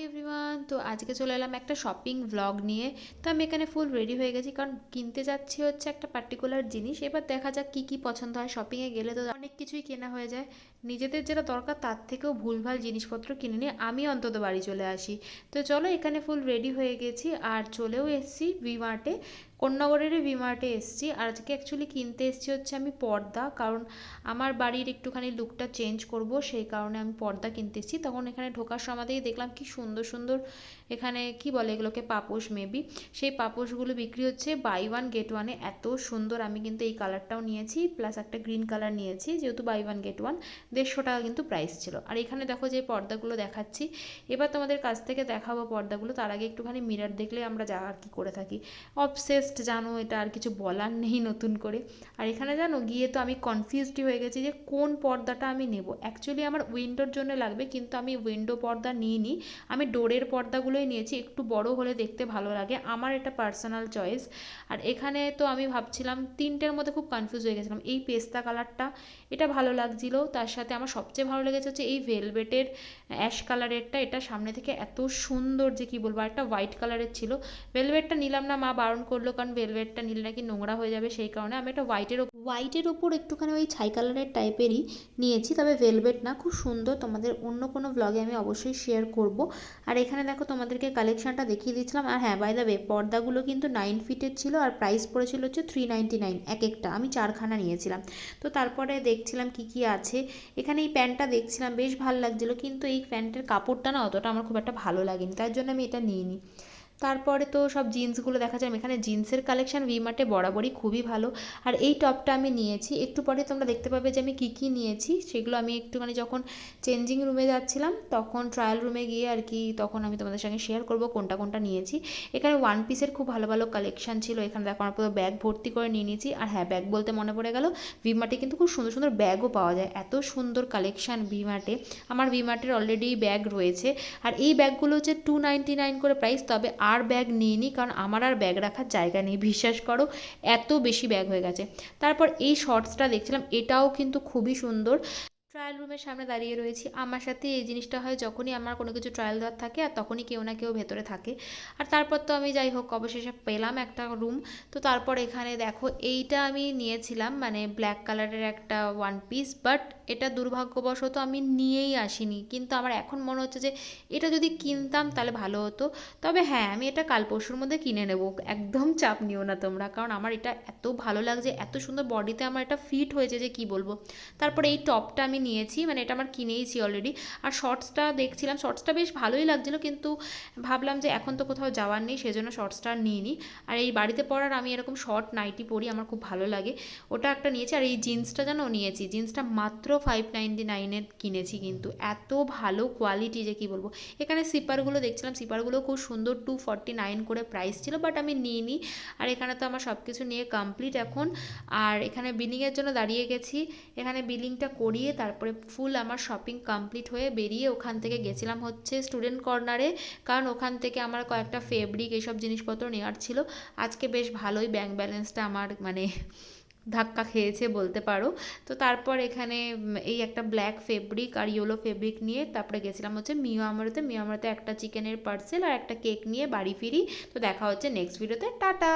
Everyone, তো আজকে চলে এলাম একটা শপিং ভ্লগ নিয়ে। তো আমি এখানে ফুল রেডি হয়ে গেছি, কারণ কিনতে যাচ্ছি হচ্ছে একটা পার্টিকুলার জিনিস। এবার দেখা যাক কি কি পছন্দ হয়। শপিংয়ে গেলে তো অনেক কিছুই কেনা হয়ে যায়, নিজেদের যেটা দরকার তার থেকেও ভুলভাল জিনিসপত্র কিনে নিয়ে আমি অন্তত বাড়ি চলে আসি। তো চলো, এখানে ফুল রেডি হয়ে গেছি আর চলেও এসেছি ভি মার্টে। কোন্নগরের ভি মার্টে এসেছি। আর আজকে অ্যাকচুয়ালি কিনতে এসেছি হচ্ছে আমি পর্দা, কারণ আমার বাড়ির একটুখানি লুকটা চেঞ্জ করব, সেই কারণে আমি পর্দা কিনতে এসেছি। তখন এখানে ঢোকার সময়তেই দেখলাম কি সুন্দর সুন্দর, এখানে কি বলে এগুলোকে, পাপোশ মেবি, সেই পাপোশগুলো বিক্রি হচ্ছে বাই ওয়ান গেট ওয়ানে। এত সুন্দর! আমি কিন্তু এই কালারটাও নিয়েছি, প্লাস একটা গ্রিন কালার নিয়েছি, যেহেতু বাই ওয়ান গেট ওয়ান। 150 টাকা কিন্তু প্রাইস ছিল। আর এখানে দেখো যে পর্দাগুলো দেখাচ্ছি, এবার তোমাদের কাছ থেকে দেখাবো পর্দাগুলো। তার আগে একটুখানি মিরর দেখলে আমরা যা আর কি করে থাকি, অবসেসড জানো, এটা আর কিছু বলার নেই নতুন করে। আর এখানে জানো গিয়ে তো আমি কনফিউজডই হয়ে গেছি যে কোন পর্দাটা আমি নেব। অ্যাকচুয়ালি আমার উইন্ডোর জন্য লাগবে, কিন্তু আমি উইন্ডো পর্দা নিইনি, আমি ডোরের পর্দাগুলোই নিয়েছি। একটু বড় হলে দেখতে ভালো লাগে, আমার এটা পার্সোনাল চয়েস। আর এখানে তো আমি ভাবছিলাম, তিনটের মধ্যে খুব কনফিউজ হয়ে গেছিলাম। এই পেস্তা কালারটা, এটা ভালো লাগছিল, তার সাথে আমার সবচেয়ে ভালো লেগেছে হচ্ছে এই ভেলভেটের অ্যাশ কালারেরটা। এটা সামনে থেকে এত সুন্দর যে কি বলবো। আর একটা হোয়াইট কালারের ছিল, ভেলভেটটা নিলাম না, মা বারণ করলো, কারণ ভেলভেটটা নিলে নাকি নোংরা হয়ে যাবে, সেই কারণে আমি একটা হোয়াইটের ওপর একটুখানি ওই ছাই কালারের টাইপেরই নিয়েছি, তবে ভেলভেট না, খুব সুন্দর। তোমাদের অন্য কোনো ব্লগে আমি অবশ্যই শেয়ার করব। আর এখানে দেখো তোমাদেরকে কালেকশনটা দেখিয়ে দিচ্ছিলাম। আর হ্যাঁ, বাই দ্য ওয়ে, পর্দাগুলো কিন্তু 9 ফিটের ছিল, আর প্রাইস পড়েছিল হচ্ছে 399 এক একটা। আমি 4খানা নিয়েছিলাম। তো তারপরে দেখছিলাম কি কি আছে। এখানে এই প্যান্টটা দেখছিলাম, বেশ ভালো লাগছিলো, কিন্তু এই প্যান্টের কাপড়টা না অতটা আমার খুব একটা ভালো লাগেনি, তার জন্য আমি এটা নিইনি। তারপরে তো সব জিন্সগুলো দেখা যায়। এখানে জিন্সের কালেকশন ভি মার্টে বরাবরই খুবই ভালো। আর এই টপটা আমি নিয়েছি, একটু পরে তোমরা দেখতে পাবে যে আমি কী কী নিয়েছি সেগুলো। আমি একটুখানি যখন চেঞ্জিং রুমে যাচ্ছিলাম, তখন ট্রায়াল রুমে গিয়ে আর কি, তখন আমি তোমাদের সঙ্গে শেয়ার করব কোনটা কোনটা নিয়েছি। এখানে ওয়ান পিসের খুব ভালো ভালো কালেকশন ছিল। এখানে দেখো আমার পুরো ব্যাগ ভর্তি করে নিয়ে নিয়েছি। আর হ্যাঁ, ব্যাগ বলতে মনে পড়ে গেল, ভি মার্টে কিন্তু খুব সুন্দর সুন্দর ব্যাগও পাওয়া যায়। এত সুন্দর কালেকশন ভি মার্টে। আমার ভি মার্টের অলরেডি ব্যাগ রয়েছে। আর এই ব্যাগগুলো হচ্ছে 299 করে প্রাইস, তবে আর ব্যাগ নিইনি, কারণ আমার আর ব্যাগ রাখার জায়গা নেই, বিশ্বাস করো, এত বেশি ব্যাগ হয়ে গেছে। তারপর এই শর্টসটা দেখছিলাম, এটাও কিন্তু খুবই সুন্দর। ট্রায়াল রুমের সামনে দাঁড়িয়ে রয়েছি। আমার সাথে এই জিনিসটা হয় যখনই আমার কোনো কিছু ট্রায়াল দেওয়ার থাকে, আর তখনই কেউ না কেউ ভেতরে থাকে। আর তারপর তো আমি যাই হোক অবশেষে পেলাম একটা রুম। তো তারপর এখানে দেখো, এইটা আমি নিয়েছিলাম, মানে ব্ল্যাক কালারের একটা ওয়ান পিস, বাট এটা দুর্ভাগ্যবশত আমি নিয়েই আসিনি। কিন্তু আমার এখন মনে হচ্ছে যে এটা যদি কিনতাম তাহলে ভালো হতো। তবে হ্যাঁ, আমি এটা কাল পরশুর মধ্যে কিনে নেব, একদম চাপ নিও না তোমরা, কারণ আমার এটা এত ভালো লাগছে, এত সুন্দর বডিতে আমার এটা ফিট হয়েছে যে কি বলবো। তারপরে এই টপটা আমি নিয়েছি, মানে এটা আমার কিনেইছি অলরেডি। আর শর্টসটা দেখছিলাম, শর্টসটা বেশ ভালোই লাগছিলো, কিন্তু ভাবলাম যে এখন তো কোথাও যাওয়ার নেই, সেজন্য শর্টসটা আর নিইনি। আর এই বাড়িতে পরার আমি এরকম শর্ট নাইটি পরি, আমার খুব ভালো লাগে, ওটা একটা নিয়েছি। আর এই জিন্সটা যেন নিয়েছি, জিন্সটা মাত্র 599 কিনেছি, কিন্তু এত ভালো কোয়ালিটি যে কি বলবো। এখানে সিপারগুলো দেখছিলাম, সিপারগুলো খুব সুন্দর, 249 করে প্রাইস ছিল, বাট আমি নিইনি। আর এখানে তো আমার সব কিছু নিয়ে কমপ্লিট এখন। আর এখানে বিলিংয়ের জন্য দাঁড়িয়ে গেছি। এখানে বিলিংটা করিয়ে তারপরে ফুল আমার শপিং কমপ্লিট হয়ে বেরিয়ে ওখান থেকে গেছিলাম হচ্ছে স্টুডেন্ট কর্নারে, কারণ ওখান থেকে আমার কয়েকটা ফেব্রিক এইসব জিনিসপত্র নেওয়ার ছিল। আজকে বেশ ভালোই ব্যাংক ব্যালেন্সটা আমার মানে ধাক্কা খেয়েছে বলতে পারো। তো তারপর এখানে এই একটা ব্ল্যাক ফেব্রিক আর ইয়েলো ফেব্রিক নিয়ে তারপরে গেছিলাম হচ্ছে মিয়ামোরতে। মিয়ামোরতে একটা চিকেনের পার্সেল আর একটা কেক নিয়ে বাড়ি ফিরি। তো দেখা হচ্ছে নেক্সট ভিডিওতে, টাটা।